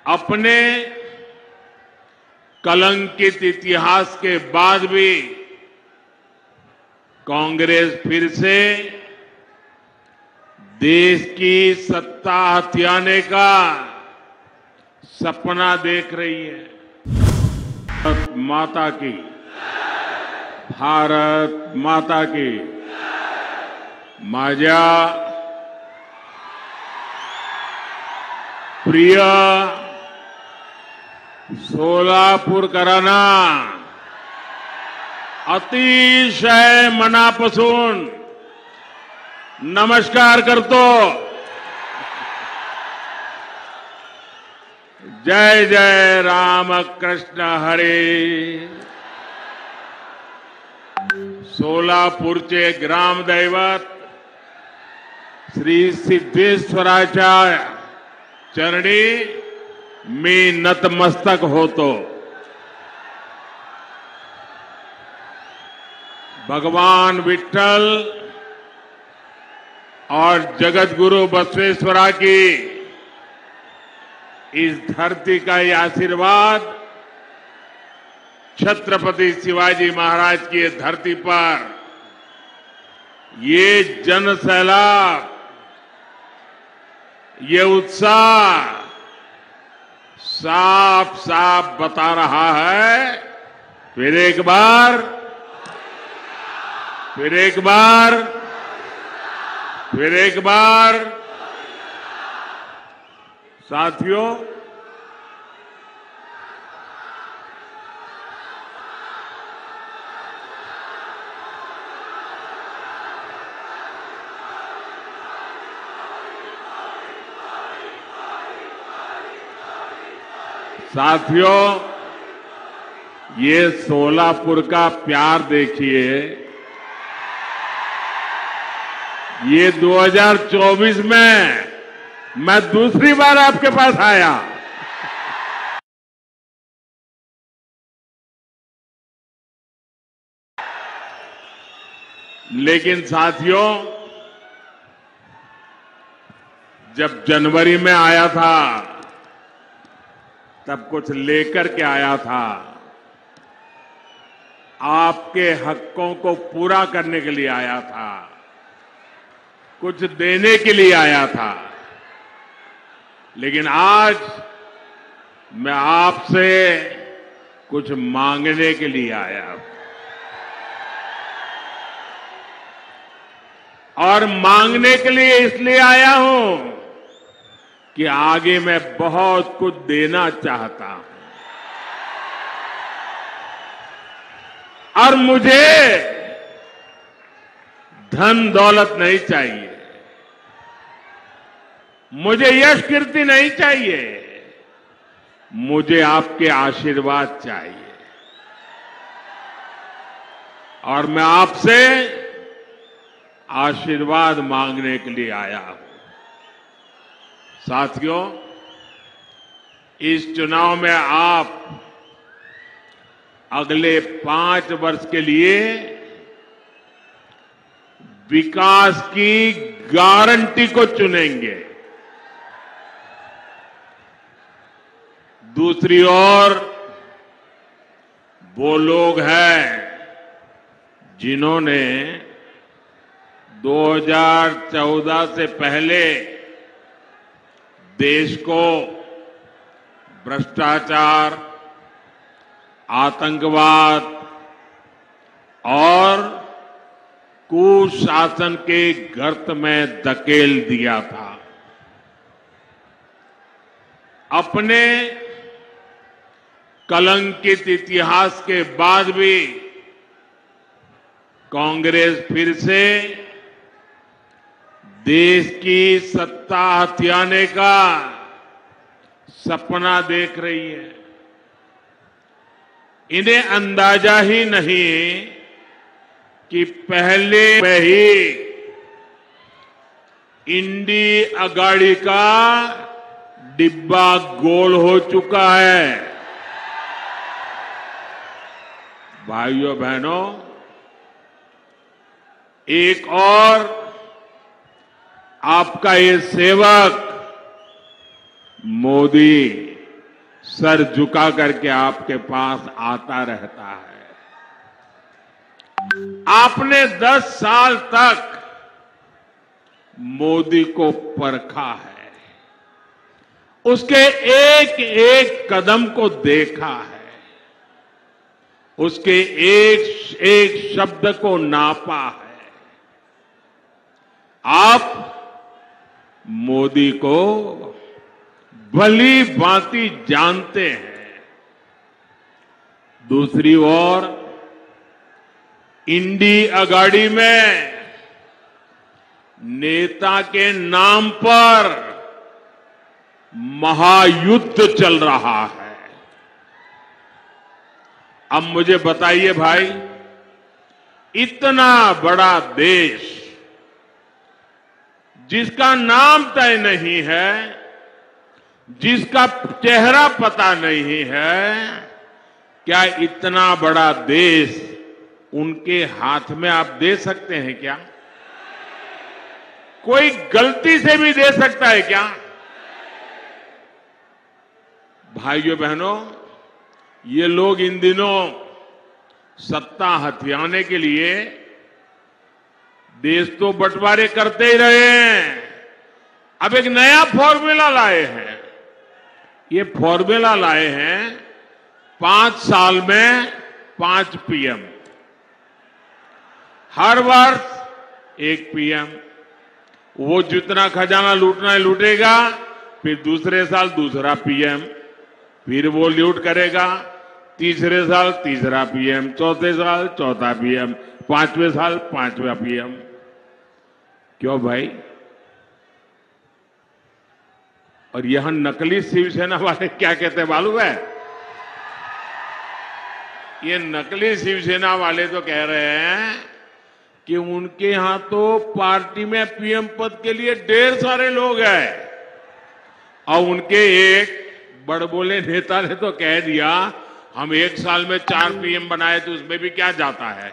अपने कलंकित इतिहास के बाद भी कांग्रेस फिर से देश की सत्ता हथियाने का सपना देख रही है। भारत माता की, भारत माता की। माझ्या प्रिय सोलापूरकरांना अतिशय मनापासून नमस्कार करतो। जय जय रामकृष्ण हरे। सोलापूरचे ग्रामदैवत श्री सिद्धेश्वराच्या चरणी मी नतमस्तक होतो। भगवान विठ्ठल और जगतगुरु बसवेश्वरा की इस धरती का ये आशीर्वाद छत्रपति शिवाजी महाराज की ये धरती पर ये जन सैलाब, ये उत्साह साफ साफ बता रहा है। फिर एक बार, फिर एक बार, फिर एक बार। साथियों, साथियों, ये सोलापुर का प्यार देखिए। ये 2024 में मैं दूसरी बार आपके पास आया। लेकिन साथियों, जब जनवरी में आया था तब कुछ लेकर के आया था। आपके हकों को पूरा करने के लिए आया था, कुछ देने के लिए आया था। लेकिन आज मैं आपसे कुछ मांगने के लिए आया हूं। और मांगने के लिए इसलिए आया हूं कि आगे मैं बहुत कुछ देना चाहता हूं। और मुझे धन दौलत नहीं चाहिए, मुझे यश कीर्ति नहीं चाहिए, मुझे आपके आशीर्वाद चाहिए। और मैं आपसे आशीर्वाद मांगने के लिए आया हूं। साथियों, इस चुनाव में आप अगले 5 वर्ष के लिए विकास की गारंटी को चुनेंगे। दूसरी ओर वो लोग हैं जिन्होंने 2014 से पहले देश को भ्रष्टाचार, आतंकवाद और कुशासन के गर्त में धकेल दिया था। अपने कलंकित इतिहास के बाद भी कांग्रेस फिर से देश की सत्ता हथियाने का सपना देख रही है। इन्हें अंदाजा ही नहीं कि पहले में ही इंडी अगाड़ी का डिब्बा गोल हो चुका है। भाइयों बहनों, एक और आपका ये सेवक मोदी सर झुका करके आपके पास आता रहता है। आपने 10 साल तक मोदी को परखा है, उसके एक एक कदम को देखा है, उसके एक एक शब्द को नापा है। आप मोदी को भली भांति जानते हैं। दूसरी ओर इंडी अगाड़ी में नेता के नाम पर महायुद्ध चल रहा है। अब मुझे बताइए भाई, इतना बड़ा देश जिसका नाम तय नहीं है, जिसका चेहरा पता नहीं है, क्या इतना बड़ा देश उनके हाथ में आप दे सकते हैं क्या? कोई गलती से भी दे सकता है क्या? भाइयों बहनों, ये लोग इन दिनों सत्ता हथियाने के लिए देश तो बंटवारे करते ही रहे हैं। अब एक नया फॉर्मूला लाए हैं। ये फॉर्मूला लाए हैं 5 साल में 5 पीएम, हर वर्ष 1 पीएम। वो जितना खजाना लूटना है लूटेगा, फिर दूसरे साल दूसरा पीएम, फिर वो लूट करेगा, तीसरे साल तीसरा पीएम, चौथे साल चौथा पीएम, 5वें साल 5वां पीएम। क्यों भाई? और यहां नकली शिवसेना वाले क्या कहते हैं मालूम है? ये नकली शिवसेना वाले तो कह रहे हैं कि उनके यहां तो पार्टी में पीएम पद के लिए ढेर सारे लोग हैं, और उनके एक बड़बोले नेता ने तो कह दिया हम 1 साल में 4 पीएम बनाए तो उसमें भी क्या जाता है।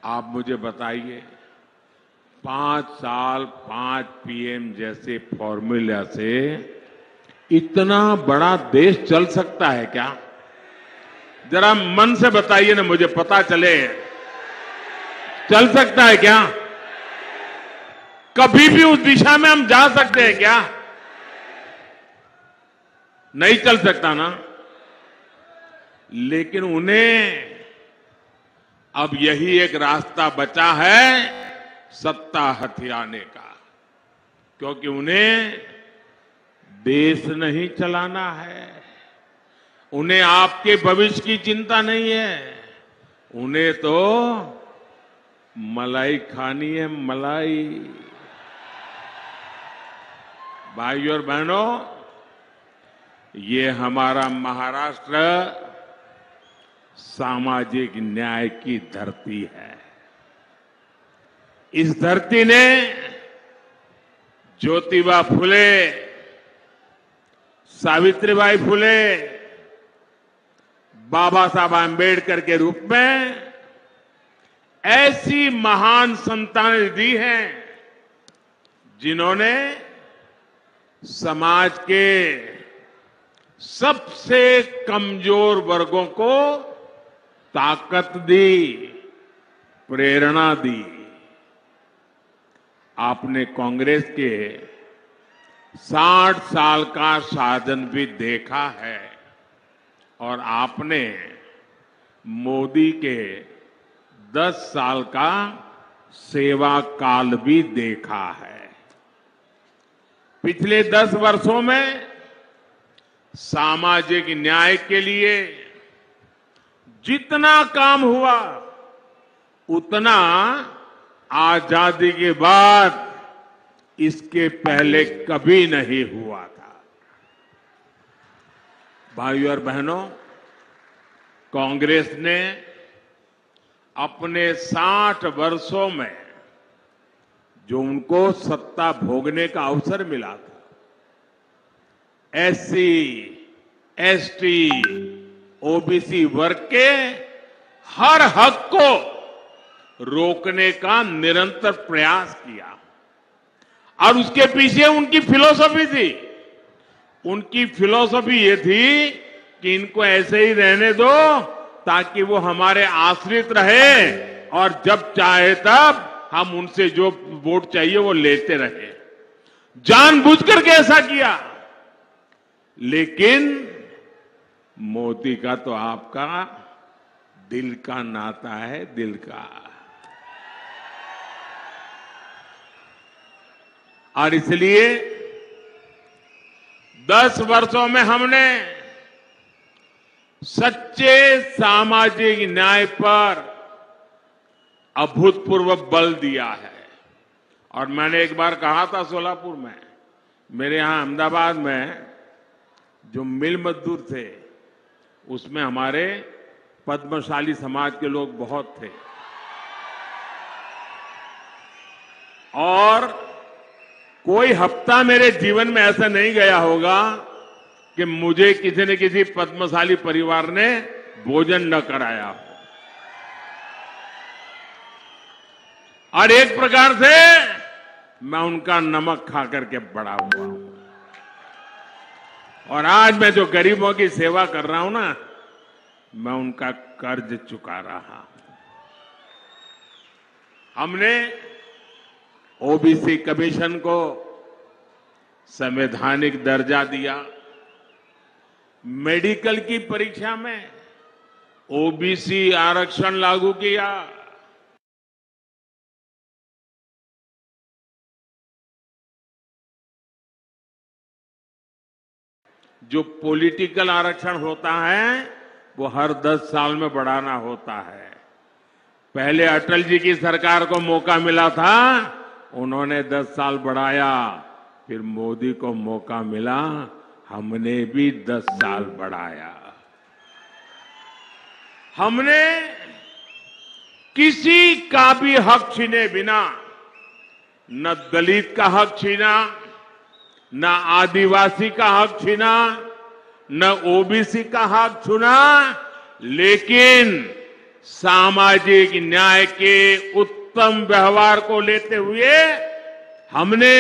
आप मुझे बताइए, 5 साल 5 पीएम जैसे फॉर्मूला से इतना बड़ा देश चल सकता है क्या? जरा मन से बताइए ना, मुझे पता चले। चल सकता है क्या? कभी भी उस दिशा में हम जा सकते हैं क्या? नहीं चल सकता ना। लेकिन उन्हें अब यही एक रास्ता बचा है सत्ता हथियाने का, क्योंकि उन्हें देश नहीं चलाना है, उन्हें आपके भविष्य की चिंता नहीं है, उन्हें तो मलाई खानी है, मलाई। भाइयों और बहनों, ये हमारा महाराष्ट्र सामाजिक न्याय की धरती है। इस धरती ने ज्योतिबा फुले, सावित्रीबाई फुले, बाबा साहब आंबेडकर के रूप में ऐसी महान संतानें दी हैं जिन्होंने समाज के सबसे कमजोर वर्गों को ताकत दी, प्रेरणा दी। आपने कांग्रेस के 60 साल का शासन भी देखा है, और आपने मोदी के 10 साल का सेवा काल भी देखा है। पिछले 10 वर्षों में सामाजिक न्याय के लिए जितना काम हुआ, उतना आजादी के बाद इसके पहले कभी नहीं हुआ था। भाइयों और बहनों, कांग्रेस ने अपने 60 वर्षों में जो उनको सत्ता भोगने का अवसर मिला था, एससी, एसटी, ओबीसी वर्ग के हर हक को रोकने का निरंतर प्रयास किया, और उसके पीछे उनकी फिलॉसफी थी, उनकी फिलॉसफी ये थी कि इनको ऐसे ही रहने दो ताकि वो हमारे आश्रित रहे और जब चाहे तब हम उनसे जो वोट चाहिए वो लेते रहे। जानबूझकर के ऐसा किया। लेकिन मोदी का तो आपका दिल का नाता है, दिल का। और इसलिए 10 वर्षों में हमने सच्चे सामाजिक न्याय पर अभूतपूर्व बल दिया है। और मैंने एक बार कहा था सोलापुर में, मेरे यहां अहमदाबाद में जो मिल मजदूर थे उसमें हमारे पद्मशाली समाज के लोग बहुत थे और कोई हफ्ता मेरे जीवन में ऐसा नहीं गया होगा कि मुझे किसी न किसी पद्मशाली परिवार ने भोजन न कराया हो। और एक प्रकार से मैं उनका नमक खा करके बड़ा हुआ हूं। और आज मैं जो गरीबों की सेवा कर रहा हूं ना, मैं उनका कर्ज चुका रहा हूं। हमने ओबीसी कमीशन को संवैधानिक दर्जा दिया। मेडिकल की परीक्षा में ओबीसी आरक्षण लागू किया। जो पॉलिटिकल आरक्षण होता है वो हर 10 साल में बढ़ाना होता है। पहले अटल जी की सरकार को मौका मिला था, उन्होंने 10 साल बढ़ाया। फिर मोदी को मौका मिला, हमने भी 10 साल बढ़ाया। हमने किसी का भी हक छीने बिना न दलित का हक छीना, न आदिवासी का हक छीना, न ओबीसी का हक छीना, लेकिन सामाजिक न्याय के उत्तम व्यवहार को लेते हुए हमने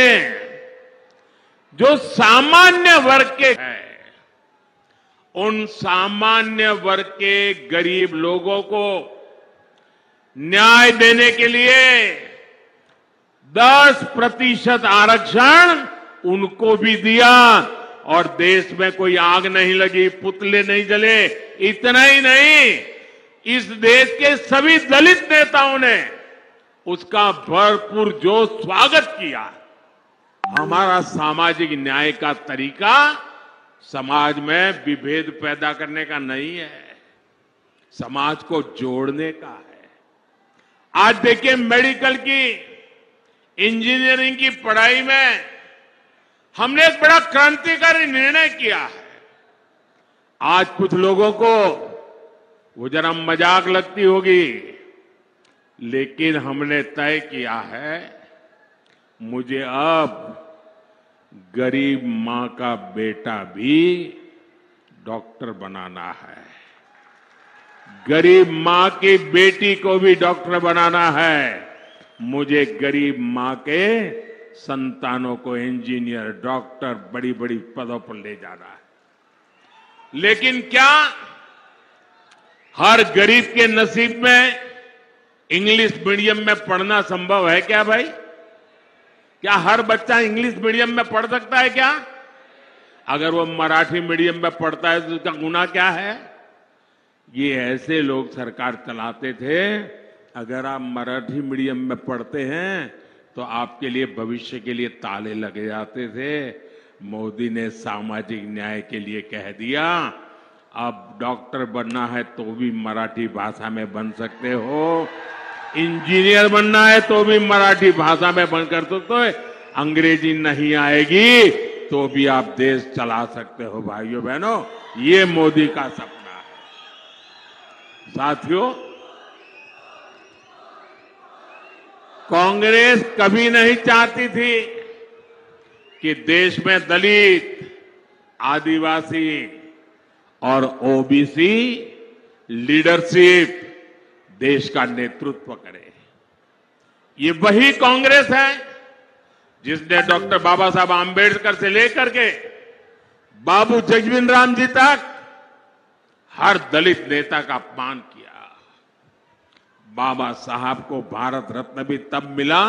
जो सामान्य वर्ग के हैं, उन सामान्य वर्ग के गरीब लोगों को न्याय देने के लिए 10% आरक्षण उनको भी दिया। और देश में कोई आग नहीं लगी, पुतले नहीं जले। इतना ही नहीं, इस देश के सभी दलित नेताओं ने उसका भरपूर जोश स्वागत किया। हमारा सामाजिक न्याय का तरीका समाज में विभेद पैदा करने का नहीं है, समाज को जोड़ने का है। आज देखिए, मेडिकल की, इंजीनियरिंग की पढ़ाई में हमने एक बड़ा क्रांतिकारी निर्णय किया है। आज कुछ लोगों को वो जरा मजाक लगती होगी, लेकिन हमने तय किया है, मुझे अब गरीब मां का बेटा भी डॉक्टर बनाना है, गरीब मां की बेटी को भी डॉक्टर बनाना है, मुझे गरीब मां के संतानों को इंजीनियर, डॉक्टर, बड़ी बड़ी पदों पर ले जाना है। लेकिन क्या हर गरीब के नसीब में इंग्लिश मीडियम में पढ़ना संभव है क्या भाई? क्या हर बच्चा इंग्लिश मीडियम में पढ़ सकता है क्या? अगर वो मराठी मीडियम में पढ़ता है तो उसका गुनाह क्या है? ये ऐसे लोग सरकार चलाते थे। अगर आप मराठी मीडियम में पढ़ते हैं तो आपके लिए भविष्य के लिए ताले लगे जाते थे। मोदी ने सामाजिक न्याय के लिए कह दिया, अब डॉक्टर बनना है तो भी मराठी भाषा में बन सकते हो, इंजीनियर बनना है तो भी मराठी भाषा में बन कर सकते हो, अंग्रेजी नहीं आएगी तो भी आप देश चला सकते हो। भाइयों बहनों, ये मोदी का सपना है। साथियों, कांग्रेस कभी नहीं चाहती थी कि देश में दलित, आदिवासी और ओबीसी लीडरशिप देश का नेतृत्व करे। ये वही कांग्रेस है जिसने डॉक्टर बाबा साहब आंबेडकर से लेकर के बाबू जगजीवन राम जी तक हर दलित नेता का अपमान किया। बाबा साहब को भारत रत्न भी तब मिला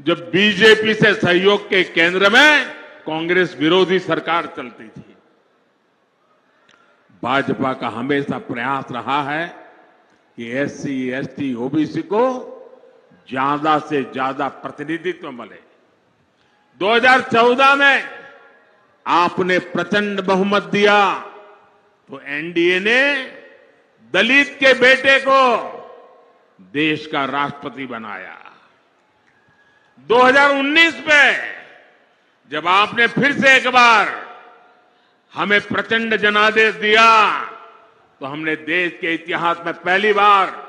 जब बीजेपी से सहयोग के केंद्र में कांग्रेस विरोधी सरकार चलती थी। भाजपा का हमेशा प्रयास रहा है कि एससी, एसटी, ओबीसी को ज्यादा से ज्यादा प्रतिनिधित्व मिले। 2014 में आपने प्रचंड बहुमत दिया तो एनडीए ने दलित के बेटे को देश का राष्ट्रपति बनाया। 2019 में जब आपने फिर से एक बार हमें प्रचंड जनादेश दिया तो हमने देश के इतिहास में पहली बार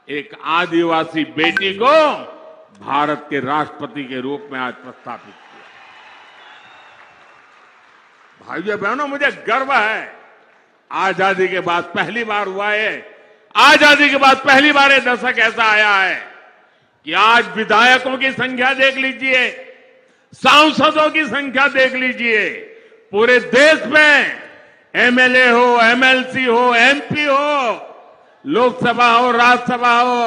एक आदिवासी बेटी को भारत के राष्ट्रपति के रूप में आज प्रस्थापित किया। भाइयों बहनों, मुझे गर्व है, आजादी के बाद पहली बार हुआ है। आजादी के बाद पहली बार ये दशक ऐसा आया है कि आज विधायकों की संख्या देख लीजिए, सांसदों की संख्या देख लीजिए, पूरे देश में एमएलए हो, एमएलसी हो, एमपी हो, लोकसभा हो, राज्यसभा हो,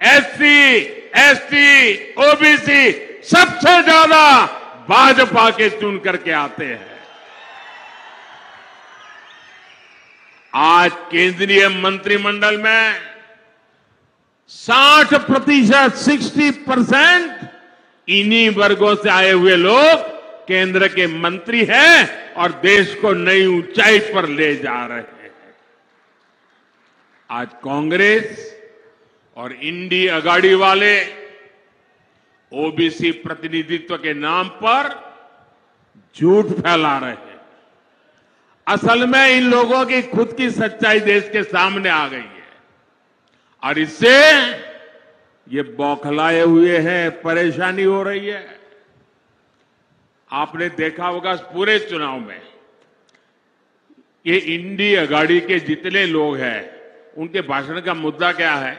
एससी, एसटी, ओबीसी सबसे ज्यादा भाजपा के चुन करके आते हैं। आज केंद्रीय मंत्रिमंडल में 60%, 60% इन्हीं वर्गों से आए हुए लोग केंद्र के मंत्री हैं और देश को नई ऊंचाई पर ले जा रहे हैं। आज कांग्रेस और इंडी अगाड़ी वाले ओबीसी प्रतिनिधित्व के नाम पर झूठ फैला रहे हैं। असल में इन लोगों की खुद की सच्चाई देश के सामने आ गई है और इससे ये बौखलाए हुए हैं, परेशानी हो रही है। आपने देखा होगा पूरे चुनाव में ये इंडी अगाड़ी के जितने लोग हैं उनके भाषण का मुद्दा क्या है?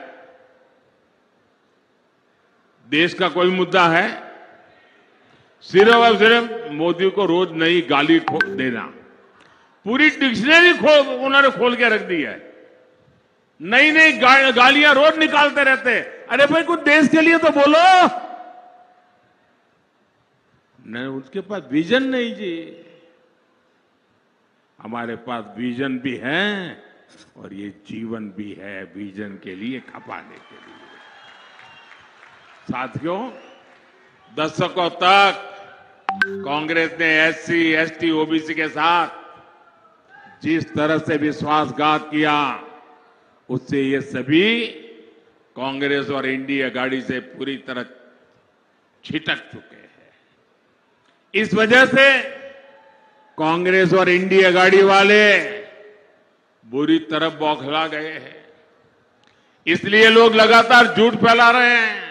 देश का कोई मुद्दा है? सिर्फ और सिर्फ मोदी को रोज नई गाली देना। पूरी डिक्शनरी उन्होंने खोल के रख दी है। नई नई गालियां रोज निकालते रहते। अरे भाई कुछ देश के लिए तो बोलो। नहीं, उसके पास विजन नहीं जी। हमारे पास विजन भी है और ये जीवन भी है विजन के लिए, खपाने के लिए। साथियों, दशकों तक कांग्रेस ने एससी, एसटी, ओबीसी के साथ जिस तरह से विश्वासघात किया उससे ये सभी कांग्रेस और इंडी अगाड़ी से पूरी तरह छिटक चुके हैं। इस वजह से कांग्रेस और इंडी अगाड़ी वाले बुरी तरह बौखला गए हैं। इसलिए लोग लगातार झूठ फैला रहे हैं।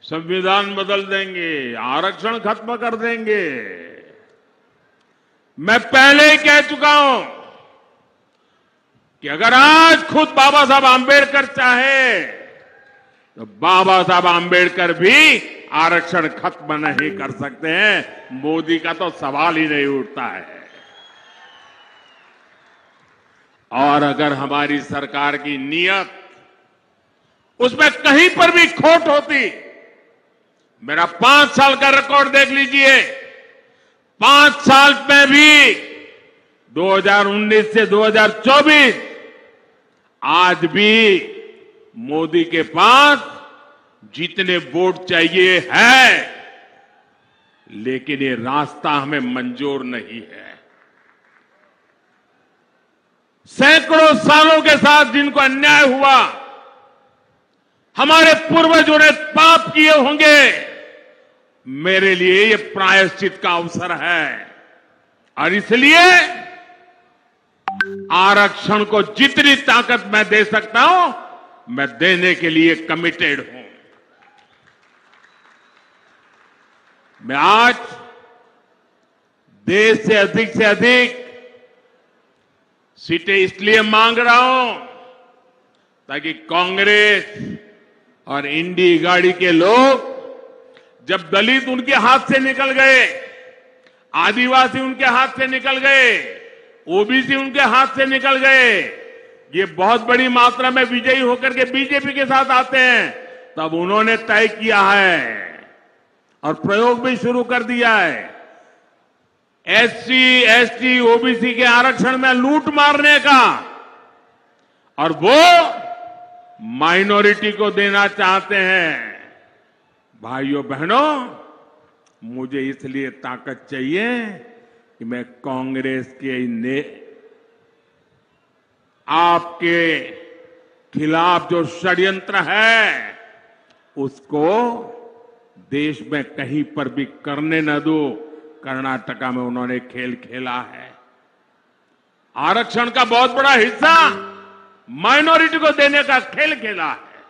संविधान बदल देंगे, आरक्षण खत्म कर देंगे। मैं पहले ही कह चुका हूं कि अगर आज खुद बाबा साहब आंबेडकर चाहे तो बाबा साहब आंबेडकर भी आरक्षण खत्म नहीं कर सकते हैं। मोदी का तो सवाल ही नहीं उठता है। और अगर हमारी सरकार की नीयत उसमें कहीं पर भी खोट होती, मेरा 5 साल का रिकॉर्ड देख लीजिए। 5 साल में भी 2019 से 2024 आज भी मोदी के पास जितने वोट चाहिए है, लेकिन ये रास्ता हमें मंजूर नहीं है। सैकड़ों सालों के साथ जिनको अन्याय हुआ, हमारे पूर्वजों ने पाप किए होंगे, मेरे लिए ये प्रायश्चित का अवसर है। और इसलिए आरक्षण को जितनी ताकत मैं दे सकता हूं, मैं देने के लिए कमिटेड हूं। मैं आज देश से अधिक सीटें इसलिए मांग रहा हूं ताकि कांग्रेस और इंडी गाड़ी के लोग, जब दलित उनके हाथ से निकल गए, आदिवासी उनके हाथ से निकल गए, ओबीसी उनके हाथ से निकल गए। ये बहुत बड़ी मात्रा में विजयी होकर के बीजेपी के साथ आते हैं, तब उन्होंने तय किया है और प्रयोग भी शुरू कर दिया है, एससी, एसटी, ओबीसी के आरक्षण में लूट मारने का, और वो माइनॉरिटी को देना चाहते हैं। भाइयों बहनों, मुझे इसलिए ताकत चाहिए कि मैं कांग्रेस के आपके खिलाफ जो षड्यंत्र है उसको देश में कहीं पर भी करने न दो। कर्नाटका में उन्होंने खेल खेला है, आरक्षण का बहुत बड़ा हिस्सा माइनॉरिटी को देने का खेल खेला है।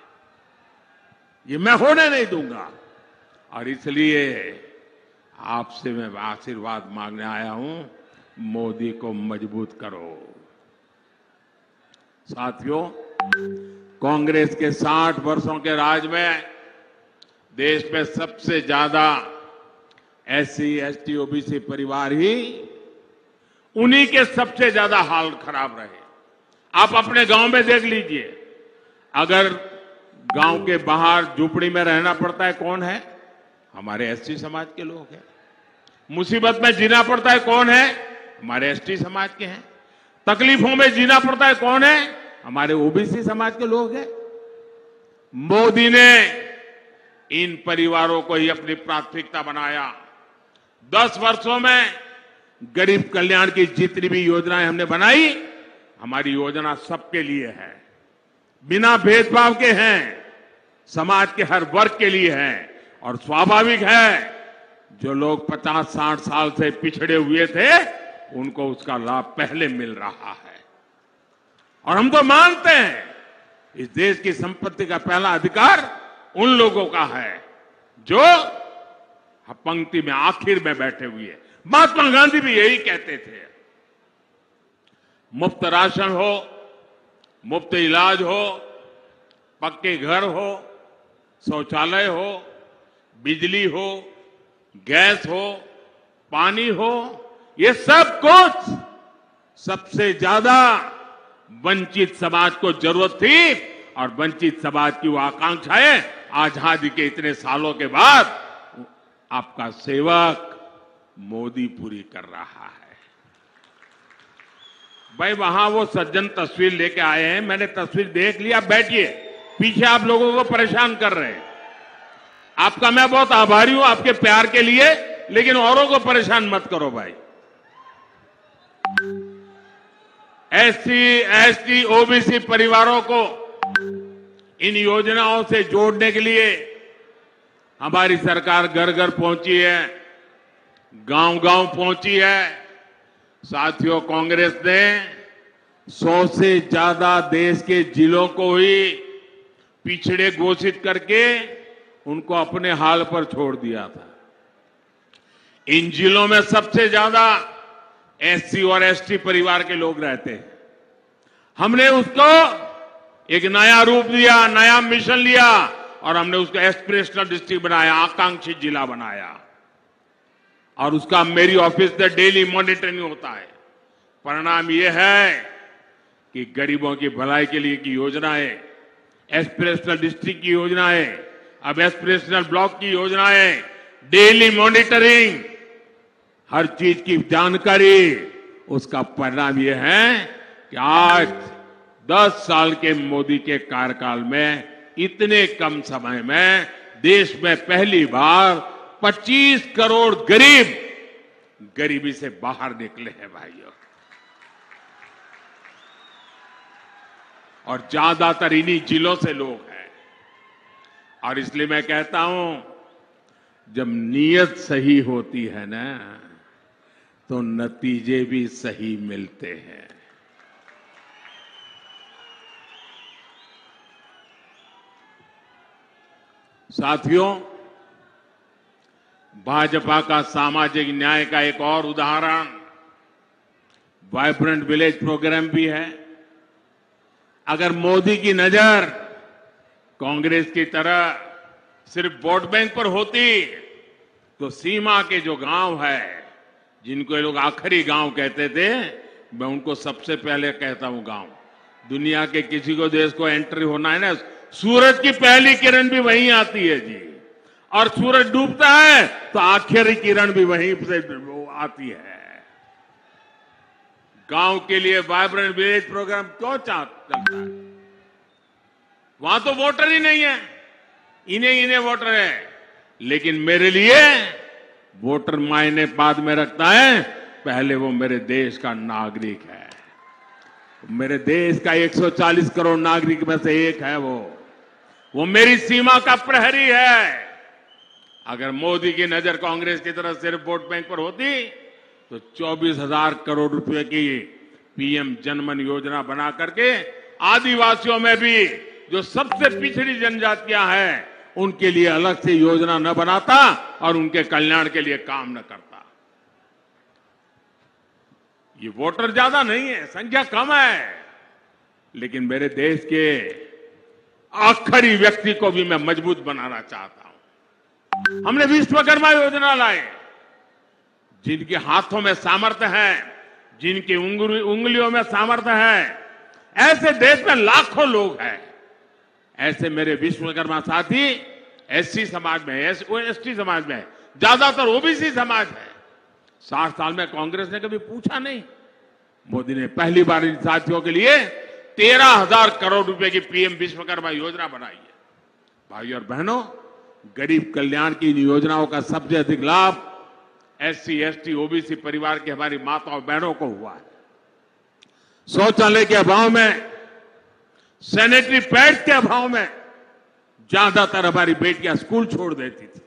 ये मैं होने नहीं दूंगा, और इसलिए आपसे मैं आशीर्वाद मांगने आया हूं, मोदी को मजबूत करो। साथियों, कांग्रेस के 60 वर्षों के राज में देश में सबसे ज्यादा एससी, एसटी, ओबीसी परिवार ही, उन्हीं के सबसे ज्यादा हाल खराब रहे। आप अपने गांव में देख लीजिए, अगर गांव के बाहर झुपड़ी में रहना पड़ता है, कौन है? हमारे एसटी समाज के लोग हैं। मुसीबत में जीना पड़ता है, कौन है? हमारे एसटी समाज के हैं। तकलीफों में जीना पड़ता है, कौन है? हमारे ओबीसी समाज के लोग हैं। मोदी ने इन परिवारों को ही अपनी प्राथमिकता बनाया। 10 वर्षों में गरीब कल्याण की जितनी भी योजनाएं हमने बनाई, हमारी योजना सबके लिए है, बिना भेदभाव के हैं, समाज के हर वर्ग के लिए है। और स्वाभाविक है, जो लोग 50-60 साल से पिछड़े हुए थे, उनको उसका लाभ पहले मिल रहा है। और हम तो मानते हैं, इस देश की संपत्ति का पहला अधिकार उन लोगों का है जो पंक्ति में आखिर में बैठे हुए। महात्मा गांधी भी यही कहते थे। मुफ्त राशन हो, मुफ्त इलाज हो, पक्के घर हो, शौचालय हो, बिजली हो, गैस हो, पानी हो, ये सब कुछ सबसे ज्यादा वंचित समाज को जरूरत थी, और वंचित समाज की वो आकांक्षाएं आजादी के इतने सालों के बाद आपका सेवक मोदी पूरी कर रहा है। भाई, वहां वो सज्जन तस्वीर लेके आए हैं, मैंने तस्वीर देख लिया। बैठिए, पीछे आप लोगों को परेशान कर रहे हैं। आपका मैं बहुत आभारी हूं आपके प्यार के लिए, लेकिन औरों को परेशान मत करो भाई। एससी, एसटी, ओबीसी परिवारों को इन योजनाओं से जोड़ने के लिए हमारी सरकार घर घर पहुंची है, गांव गांव पहुंची है। साथियों, कांग्रेस ने 100 से ज्यादा देश के जिलों को ही पिछड़े घोषित करके उनको अपने हाल पर छोड़ दिया था। इन जिलों में सबसे ज्यादा एससी और एसटी परिवार के लोग रहते हैं। हमने उसको एक नया रूप दिया, नया मिशन लिया, और हमने उसको एस्पिरेशनल डिस्ट्रिक्ट बनाया, आकांक्षी जिला बनाया। और उसका मेरी ऑफिस से डेली मॉनिटरिंग होता है। परिणाम यह है कि गरीबों की भलाई के लिए की योजनाएं, एस्पिरेशनल डिस्ट्रिक्ट की योजनाएं, अब एस्पिरेशनल ब्लॉक की योजनाएं, डेली मॉनिटरिंग, हर चीज की जानकारी, उसका परिणाम यह है कि आज 10 साल के मोदी के कार्यकाल में इतने कम समय में देश में पहली बार 25 करोड़ गरीब गरीबी से बाहर निकले हैं भाइयों। और ज्यादातर इन्हीं जिलों से लोग हैं। और इसलिए मैं कहता हूं, जब नीयत सही होती है ना, तो नतीजे भी सही मिलते हैं। साथियों, भाजपा का सामाजिक न्याय का एक और उदाहरण वाइब्रेंट विलेज प्रोग्राम भी है। अगर मोदी की नजर कांग्रेस की तरह सिर्फ वोट बैंक पर होती, तो सीमा के जो गांव है, जिनको ये लोग आखिरी गांव कहते थे, मैं उनको सबसे पहले कहता हूं गांव। दुनिया के किसी को देश को एंट्री होना है ना, सूरज की पहली किरण भी वहीं आती है जी, और सूरज डूबता है तो आखिरी किरण भी वहीं से आती है। गांव के लिए वाइब्रेंट विलेज प्रोग्राम क्यों चलता है? वहां तो वोटर ही नहीं है, इन्हें वोटर है। लेकिन मेरे लिए वोटर मायने बाद में रखता है, पहले वो मेरे देश का नागरिक है। मेरे देश का 140 करोड़ नागरिक में से एक है वो मेरी सीमा का प्रहरी है। अगर मोदी की नजर कांग्रेस की तरफ सिर्फ वोट बैंक पर होती तो 24,000 करोड़ रुपए की पीएम जनमन योजना बना करके आदिवासियों में भी जो सबसे पिछड़ी जनजातियां हैं उनके लिए अलग से योजना न बनाता और उनके कल्याण के लिए काम न करता। ये वोटर ज्यादा नहीं है, संख्या कम है, लेकिन मेरे देश के आखिरी व्यक्ति को भी मैं मजबूत बनाना चाहता हूं। हमने विश्वकर्मा योजना लाए, जिनके हाथों में सामर्थ्य है, जिनकी उंगलियों में सामर्थ्य है, ऐसे देश में लाखों लोग हैं। ऐसे मेरे विश्वकर्मा साथी एससी समाज में, एसटी समाज में, ज्यादातर ओबीसी समाज है। 60 साल में कांग्रेस ने कभी पूछा नहीं। मोदी ने पहली बार इन साथियों के लिए 13,000 करोड़ रुपए की पीएम विश्वकर्मा योजना बनाई है। भाइयों और बहनों, गरीब कल्याण की इन योजनाओं का सबसे अधिक लाभ एससी, एसटी, ओबीसी परिवार के हमारी माताओं बहनों को हुआ है। शौचालय के अभाव में, सैनिटरी पैड्स के अभाव में ज्यादातर हमारी बेटियां स्कूल छोड़ देती थी।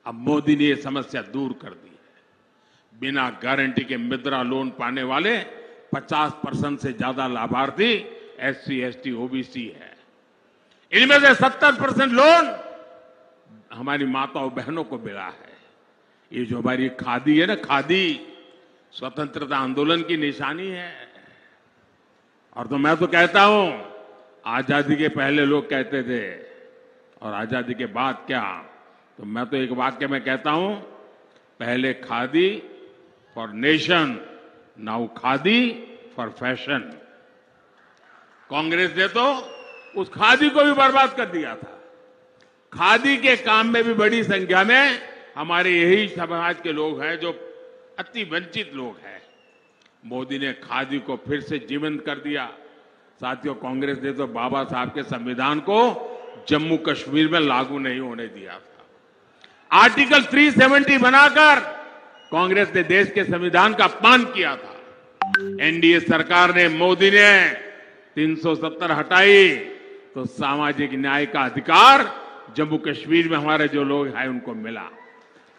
अब मोदी ने यह समस्या दूर कर दी है। बिना गारंटी के मुद्रा लोन पाने वाले 50% से ज्यादा लाभार्थी एससी, एसटी, ओबीसी है। इनमें से 70% लोन हमारी माताओं बहनों को मिला है। ये जो हमारी खादी है ना, खादी स्वतंत्रता आंदोलन की निशानी है। और तो मैं तो कहता हूं, आजादी के पहले लोग कहते थे और आजादी के बाद क्या, तो मैं तो एक वाक्य में कहता हूं, पहले khadi for nation, now khadi for fashion. Congress ने तो उस खादी को भी बर्बाद कर दिया था। खादी के काम में भी बड़ी संख्या में हमारे यही समाज के लोग हैं जो अति वंचित लोग हैं। मोदी ने खादी को फिर से जीवंत कर दिया। साथियों, कांग्रेस ने तो बाबा साहब के संविधान को जम्मू कश्मीर में लागू नहीं होने दिया था। आर्टिकल 370 बनाकर कांग्रेस ने देश के संविधान का अपमान किया था। एनडीए सरकार ने, मोदी ने 370 हटाई तो सामाजिक न्याय का अधिकार जम्मू कश्मीर में हमारे जो लोग हैं उनको मिला।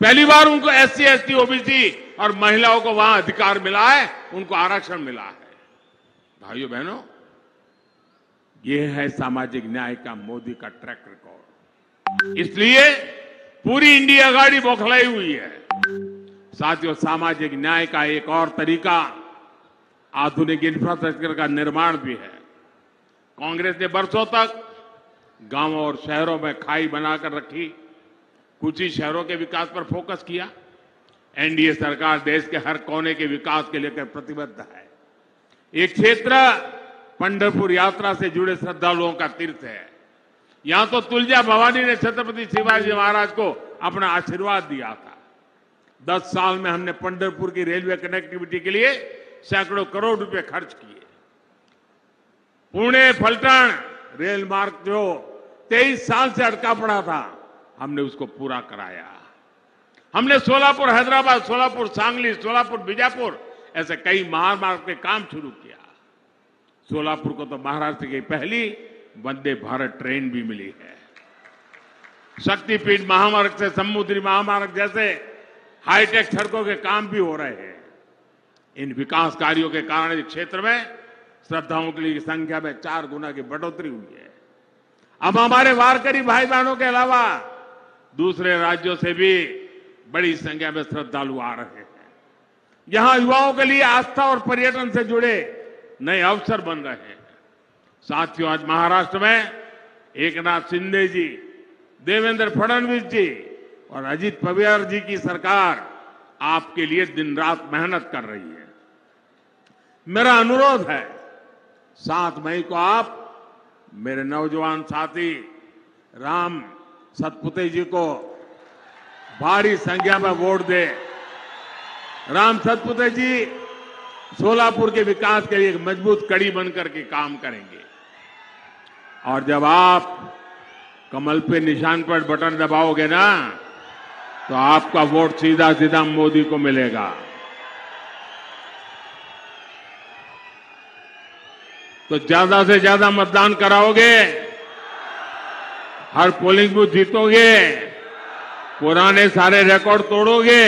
पहली बार उनको एससी, एसटी, ओबीसी और महिलाओं को वहां अधिकार मिला है, उनको आरक्षण मिला है। भाइयों बहनों, यह है सामाजिक न्याय का मोदी का ट्रैक रिकॉर्ड। इसलिए पूरी इंडिया गाड़ी बौखलाई हुई है। साथियों, सामाजिक न्याय का एक और तरीका आधुनिक इंफ्रास्ट्रक्चर का निर्माण भी है। कांग्रेस ने बरसों तक गांवों और शहरों में खाई बनाकर रखी, कुछ ही शहरों के विकास पर फोकस किया। एनडीए सरकार देश के हर कोने के विकास के लेकर प्रतिबद्ध है। एक क्षेत्र पंढरपुर यात्रा से जुड़े श्रद्धालुओं का तीर्थ है। यहां तो तुलजा भवानी ने छत्रपति शिवाजी महाराज को अपना आशीर्वाद दिया था। 10 साल में हमने पंढरपुर की रेलवे कनेक्टिविटी के लिए सैकड़ों करोड़ रुपए खर्च किए। पुणे फलटण रेल मार्ग जो 23 साल से अटका पड़ा था, हमने उसको पूरा कराया। हमने सोलापुर हैदराबाद, सोलापुर सांगली, सोलापुर बीजापुर ऐसे कई महामार्ग के काम शुरू किया। सोलापुर को तो महाराष्ट्र की पहली वंदे भारत ट्रेन भी मिली है। शक्तिपीठ महामार्ग से समुद्री महामार्ग जैसे हाईटेक सड़कों के काम भी हो रहे हैं। इन विकास कार्यों के कारण इस क्षेत्र में श्रद्धालुओं की संख्या में 4 गुना की बढ़ोतरी हुई है। अब हमारे वारकरी भाई बहनों के अलावा दूसरे राज्यों से भी बड़ी संख्या में श्रद्धालु आ रहे हैं। यहां युवाओं के लिए आस्था और पर्यटन से जुड़े नए अवसर बन रहे हैं। साथियों, आज महाराष्ट्र में एकनाथ शिंदे जी, देवेंद्र फडणवीस जी और अजित पवार जी की सरकार आपके लिए दिन रात मेहनत कर रही है। मेरा अनुरोध है 7 मई को आप मेरे नौजवान साथी राम सतपुते जी को भारी संख्या में वोट दे। राम सतपुते जी सोलापुर के विकास के लिए एक मजबूत कड़ी बनकर के काम करेंगे। और जब आप कमल पे निशान पर बटन दबाओगे ना, तो आपका वोट सीधा सीधा मोदी को मिलेगा। तो ज्यादा से ज्यादा मतदान कराओगे, हर पोलिंग बूथ जीतोगे, पुराने सारे रिकॉर्ड तोड़ोगे।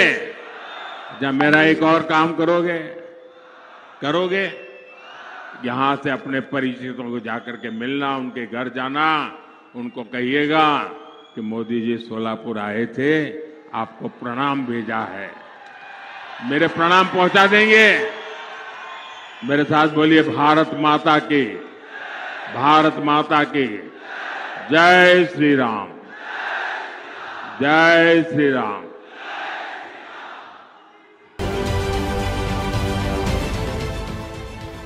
जब मेरा एक और काम करोगे यहां से अपने परिचितों को जाकर के मिलना, उनके घर जाना, उनको कहिएगा कि मोदी जी सोलापुर आए थे, आपको प्रणाम भेजा है। मेरे प्रणाम पहुंचा देंगे। मेरे साथ बोलिए भारत माता की, भारत माता की जय श्री राम, जय श्री राम।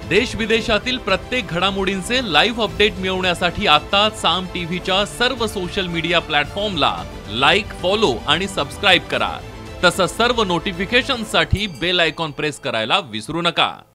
देश विदेशातील प्रत्येक घडामोडींचे लाईव्ह अपडेट मिळवण्यासाठी आता साम टीव्हीच्या सर्व सोशल मीडिया प्लॅटफॉर्मला लाईक, फॉलो आणि सबस्क्राईब करा। तसंच सर्व नोटिफिकेशनसाठी बेल आयकॉन प्रेस करायला विसरू नका।